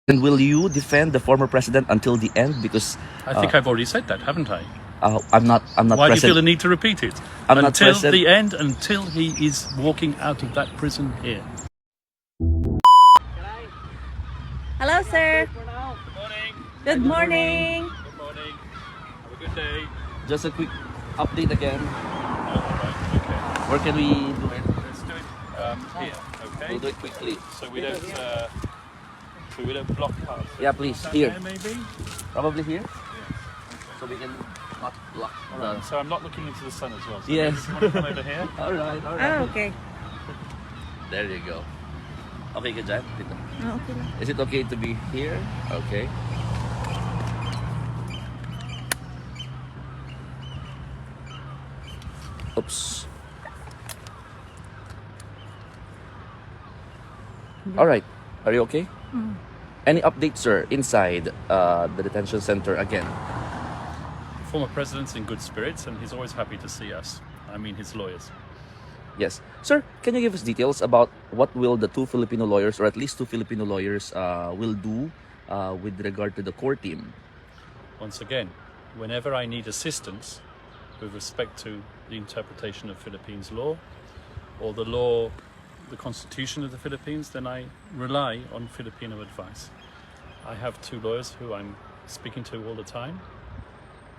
And will you defend the former president until the end? Because I think I've already said that, haven't I? I'm not. Why do you feel the present. need to repeat it? I'm not Until present. the end, until he is walking out of that prison here. Hello, sir. Good morning. Good morning. Good morning. Have a good day. Just a quick update again. Oh, all right. Okay. Where can we do it? Let's do it here. Okay. We'll do it quickly. So we don't block cars. Yeah, please. Down Here. there, maybe. Probably here. So we can not block. All right. So I'm not looking into the sun as well. So Yes. maybe you want to come over here? All right. All right. Oh, okay. There you go. Okay, good job. Oh, okay lang. Is it okay to be here? Okay. Oops. All right. Are you okay? Any updates, sir, inside the detention center again? Former president's in good spirits, and he's always happy to see us. I mean, his lawyers. Yes. Sir, can you give us details about what will the two Filipino lawyers, or at least two Filipino lawyers, will do with regard to the core team? Once again, whenever I need assistance with respect to the interpretation of Philippines law or the law, the constitution of the Philippines, then I rely on Filipino advice. I have two lawyers who I'm speaking to all the time.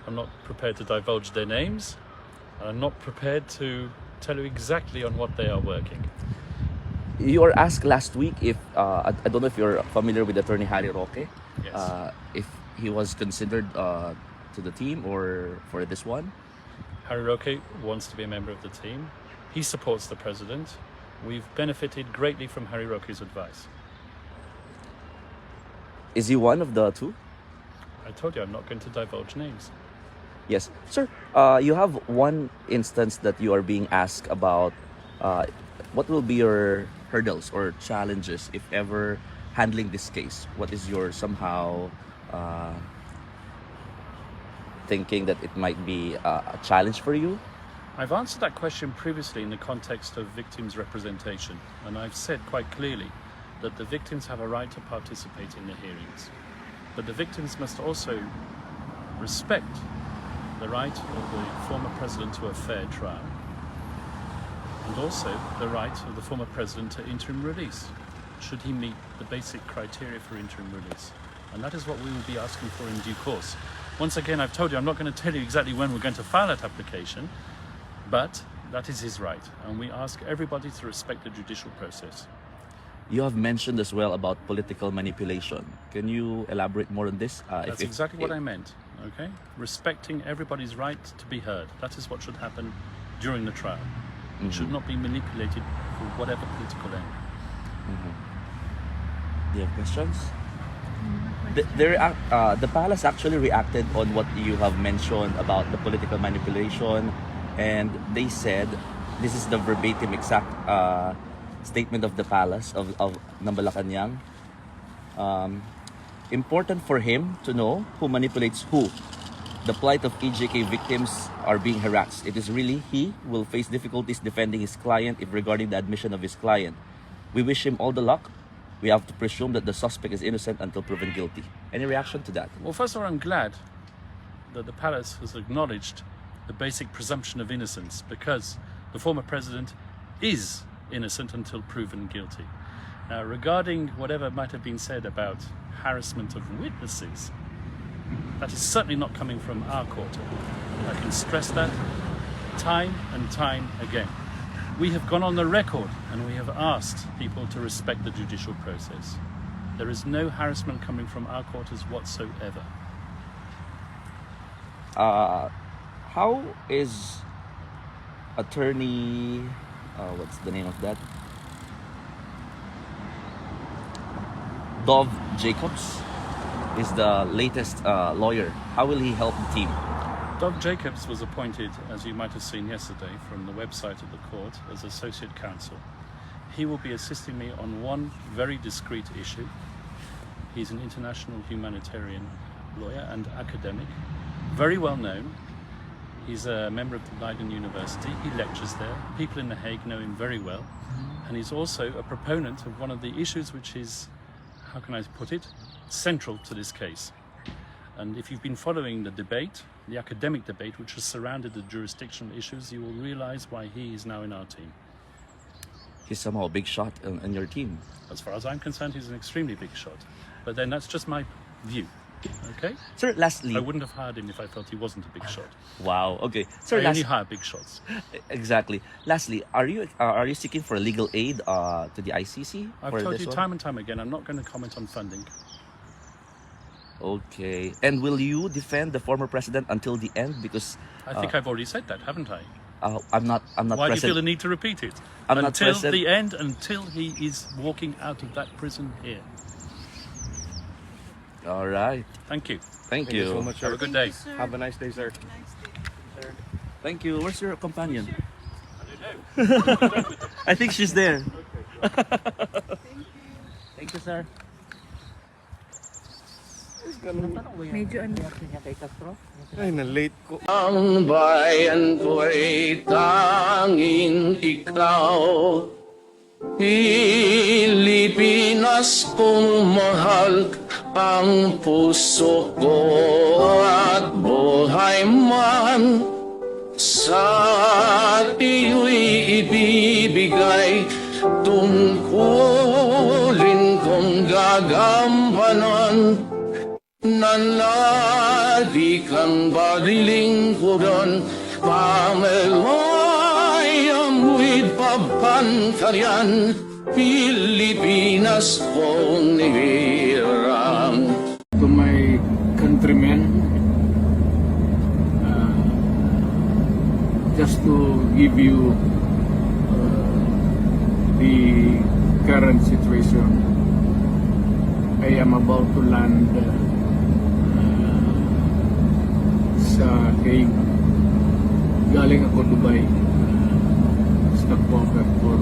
I'm not prepared to divulge their names, and I'm not prepared to tell you exactly on what they are working. You were asked last week if, I don't know if you're familiar with Attorney Harry Roque, Yes. if he was considered to the team or for this one. Harry Roque wants to be a member of the team. He supports the president. We've benefited greatly from Harry Roque's advice. Is he one of the two? I told you I'm not going to divulge names. Yes. Sir, you have one instance that you are being asked about what will be your hurdles or challenges if ever handling this case. What is your somehow thinking that it might be a challenge for you? I've answered that question previously in the context of victims' representation, and I've said quite clearly that the victims have a right to participate in the hearings. But the victims must also respect the right of the former president to a fair trial, and also the right of the former president to interim release, should he meet the basic criteria for interim release. And that is what we will be asking for in due course. Once again, I've told you I'm not going to tell you exactly when we're going to file that application, but that is his right, and we ask everybody to respect the judicial process. You have mentioned as well about political manipulation. Can you elaborate more on this? That's exactly what I meant, okay? Respecting everybody's right to be heard. That is what should happen during the trial. It should not be manipulated for whatever political end. Do you have questions? The palace actually reacted on what you have mentioned about the political manipulation, and they said, this is the verbatim exact statement of the palace of Malacanang. Important for him to know who manipulates who. The plight of EJK victims are being harassed. It is really he will face difficulties defending his client if regarding the admission of his client. We wish him all the luck. We have to presume that the suspect is innocent until proven guilty. Any reaction to that? Well, first of all, I'm glad that the palace has acknowledged the basic presumption of innocence, because the former president is innocent until proven guilty. Now, regarding whatever might have been said about harassment of witnesses, that is certainly not coming from our court. I can stress that time and time again. We have gone on the record and we have asked people to respect the judicial process. There is no harassment coming from our quarters whatsoever. How is attorney, what's the name of that? Dov Jacobs is the latest lawyer. How will he help the team? Dov Jacobs was appointed, as you might have seen yesterday from the website of the court, as associate counsel. He will be assisting me on one very discrete issue. He's an international humanitarian lawyer and academic, very well known. He's a member of the Leiden University. He lectures there. People in The Hague know him very well. And he's also a proponent of one of the issues which is, how can I put it, central to this case. And if you've been following the debate, the academic debate, which has surrounded the jurisdictional issues, you will realize why he is now in our team. He's somehow a big shot in your team. As far as I'm concerned, he's an extremely big shot. But then that's just my view. Okay? Sir, lastly... I wouldn't have hired him if I felt he wasn't a big shot. Wow, okay. Sir, I only hire big shots. Exactly. Lastly, are you seeking for legal aid to the ICC? I've for told this you one? time and time again, I'm not going to comment on funding. Okay. And will you defend the former president until the end? Because I think I've already said that, haven't I? I'm not Why do you feel the present. need to repeat it? I'm not until present. the end, until he is walking out of that prison here. All right. Thank you. Thank you. so much, sir. Have a good day. Have a nice day, sir. Thank you. Where's your companion? I think she's there. Thank you, sir. Medyo ano. Ay, na-late ko. Ang bayan ko'y tanging ikaw, Pilipinas kong mahal, ang puso ko at buhay man sa iyo'y ibibigay, tungkulin kong gagampanan, nanali kang balilingkuran, pamalayang mo'y papankaryan, Pilipinas kong nihirang. To my countrymen, just to give you the current situation, I am about to land sa Hague. Galing ako Dubai, stopover for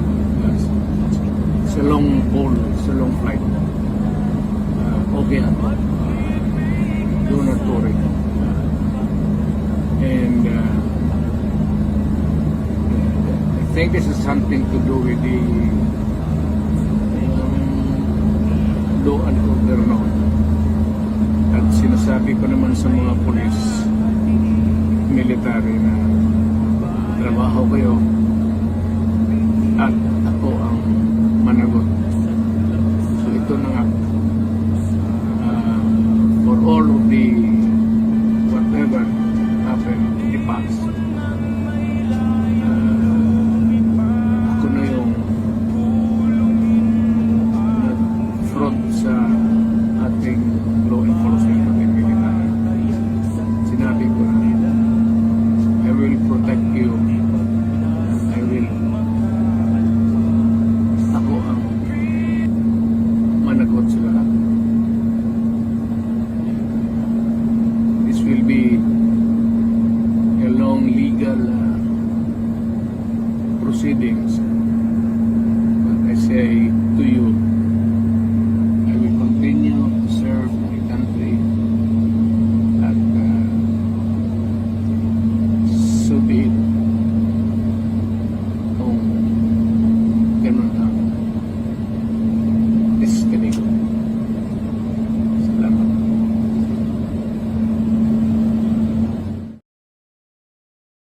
it's a long haul, it's a long flight. Okay ako. Do not worry. And I think this is something to do with the